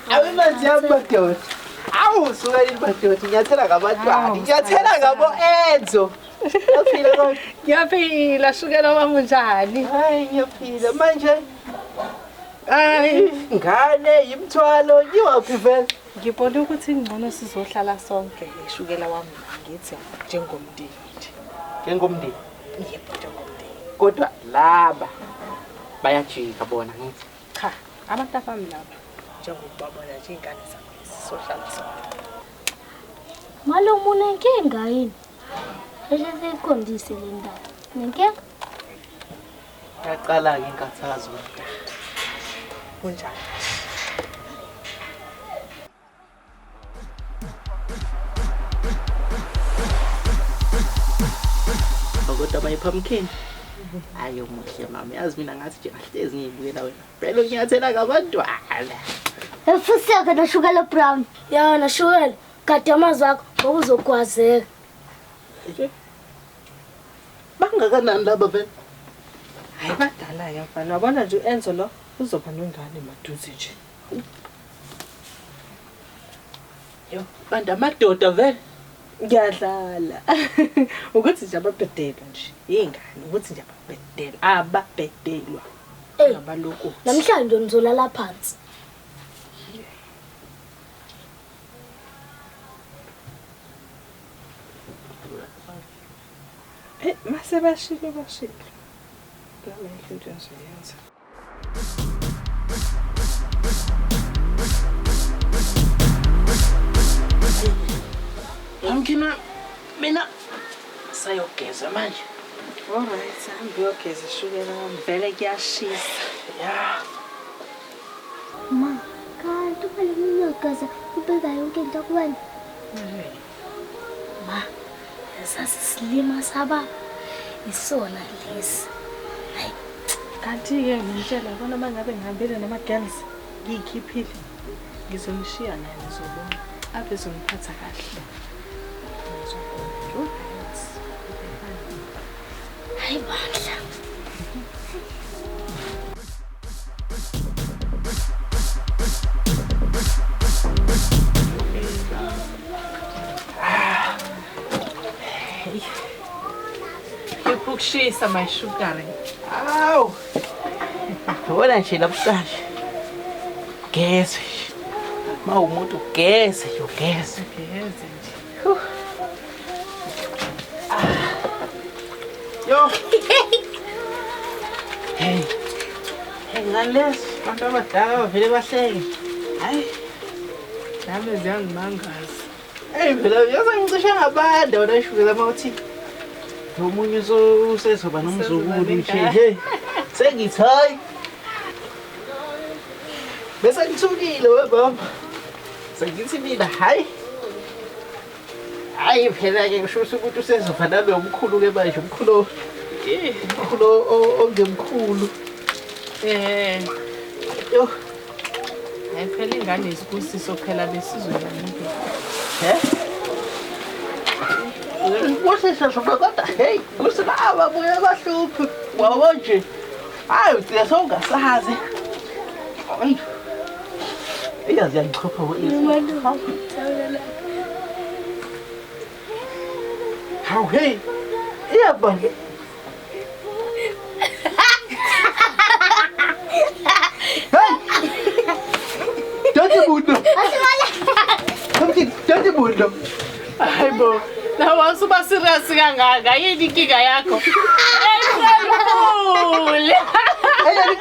Awe manje amadoda. Awu suka limadoda nyathela ngabantwana. Nyathela ngabo Enzo. Yaphila kodwa. Ngiyaphila shukela wami njani? Hayi ngiyaphila manje. Hayi ngane yimthwalo yiwaphi vele? Ngibona ukuthi ingcono sizohlala sonke shukela wami ngithi njengomndeni. Njengomndeni. Yebo njengomndeni. Kodwa laba bayajika bona ngithi. Cha, abantu abami laba njengokubabona nje ingane zami sizohlala sonke. Malo muna inkinga yini? Seyiqondise le ndaba. Nenkinga? Yaqala ke inkathazo. Kunjani? Kodwa bayiphumkeni. Hayi umuhle mama, yazi mina ngathi nje ahlezi ngiyibukela wena. Phela unyathela ngabantwana. Efuseka noshukela brown. Ya noshukela, kade amazwi akho ngokuzogwazeka. Bangakanani laba vele? Hayi badala ke mfana, wabona nje uEnzo lo uzoba nengane maduze nje. Yo, bantu amadoda vele. Ngiyadlala. Ukuthi nje ababhedela nje. Ingane ukuthi nje ababhedelwa. Ngabaloko. Namhlanje nizolala phansi. Mase bashilo. Ngame into enzoyenza. Yamkina mina sayogeza manje. Alright, angiyogeza shukela wami vele kuyashisa. Ya. Ma, kanti ubale minyokaza ubeka yonke into kubani? Ma, sasisilima saba isona lesi. Hayi, Kanti ke ngitshela bona mangabe ngihambile nama-girls ngiyikhiphile ngizomshiya naye ngizobona ave zongiphatha kahle. hayi bandla. Ukushisa my sugar. Aw. Wona nje namhlanje. Geze. Umuntu ugeze, ugeze. Ngeze nje. Yo. Hey. Ngales, abantu abadala vele bahleke. Hayi. Nami ziyangimangaza. Hey phela yaza ngicishe ngabanda wona shukela mawuthi. Nomunye usezoba nomzukulu nje. Hey. Sengithi hayi. Bese ngithukile webaba. Sengithi mina hayi. Hayi phela ke ngisho ukuthi usezoba nalo omkhulu ke manje umkhulu. Umkhulu ongemkhulu. Yo. Phela ingane isibusiso phela besizolanika. Kushesha shoma kodwa hey usilaba buye bahluphi wabo nje hayi uthi songasazi hayi iyazi yangichopha how hey iyaba Don't mundo. Hayibo. Nawa suba serious kangaka yini inkinga yakho?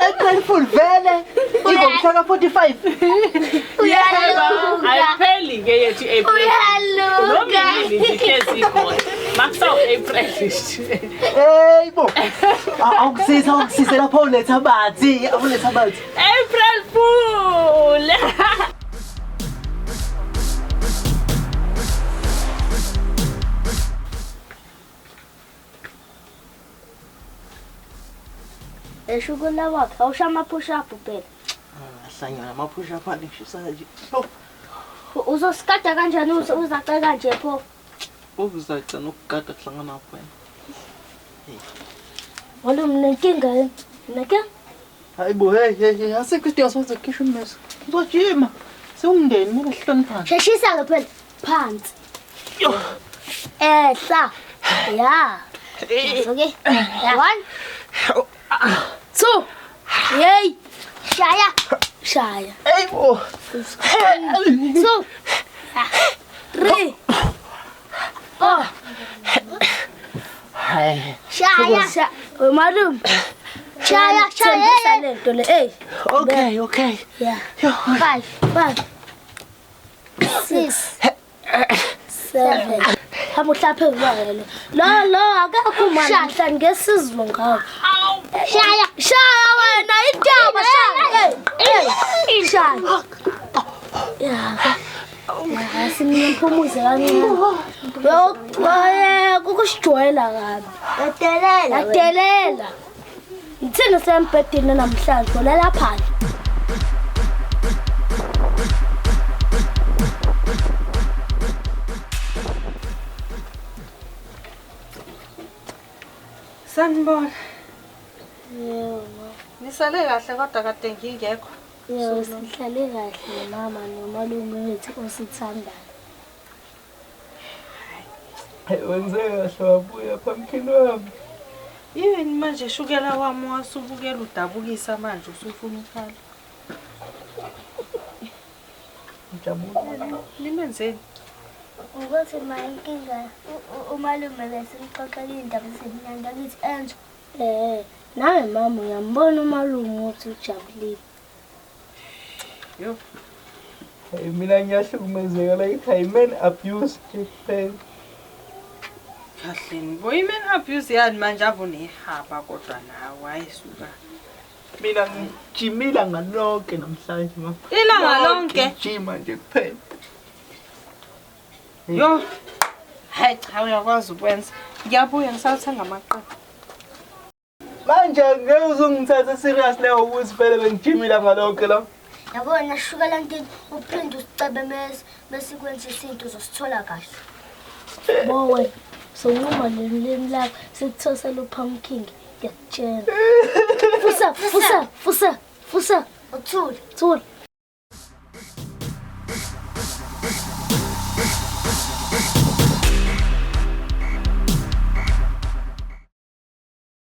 April Fool vele. Ingomhla ka45. Yebo, ayipheli ke yethi April. Uyaloka. Ngihlezi khona. Makusaw April. Hey bo. Awukusiza lapho uletha abathi, awuletha abathi. April Fool. Eshukela wakhe awushama push up phela. Ahlanyana ama push up alishisa nje. Uzosikada kanjani uzaqa kanje pho? Uzaca nokugada kuhlangana kwena. Walo mnenkinga yini? Nake? Hayibo hey asikho idinga sokukhishwa ummese. Uzojima. Sewungeni mina sihloniphana. Sheshisa ke phela phansi. Yo. Ehla. Yeah. Okay. 1 2 Yay. Shaya. Hey bo. 2 3 4 Hayi. Shaya. Madam. Shaya. Okay. Yeah. Yo. 5 6 7 Hamutla phezulu. Lo akakho manje mhla ngesizulu ngawo. Shaya wena idaba shaya. Yeah. Asimphumuze kancane. Kukusijwayela kabi. Yadelela. Ngithina sempedini namhlanje lala phansi. Sanibona. Yebo. Nisale kahle kodwa kade ngingekho. Yebo, sihlale kahle mama nomalume wethu osithandayo. Wenze kahle wabuya pumpkin wami. Yini manje shukela wami wasubukela udabukisa manje usufuna ukhala. Ngijabule. Nimenzeni? Ukuthi mayinkinga umalume besimxoxela indaba esemnandi akithi enzo. Nawe mama uyambona umalume ukuthi ujabulile. Yo. Hey mina ngiyahlukumezeka like I man abuse kuphela. Kahle boymen abuse yani manje avunehaba kodwa nawe ayisuka. Mina ngijimila ngalonke namhlanje mama. Ilanga lonke. Ngijima nje kuphela. Yo. Hayi cha uyakwazi ukwenza. Ngiyabuya ngisathenga amaqanda. Manje ngeke uzungithatha serious leyo ukuthi phela bengijimila ngalonke la. Yabona shukela into uphinde usicebe besikwenza izinto uzosithola kahle. Bowe sonquma lelimi lakho sikuthosela upumpkin ngiyakutshela. Fusa. Uthule.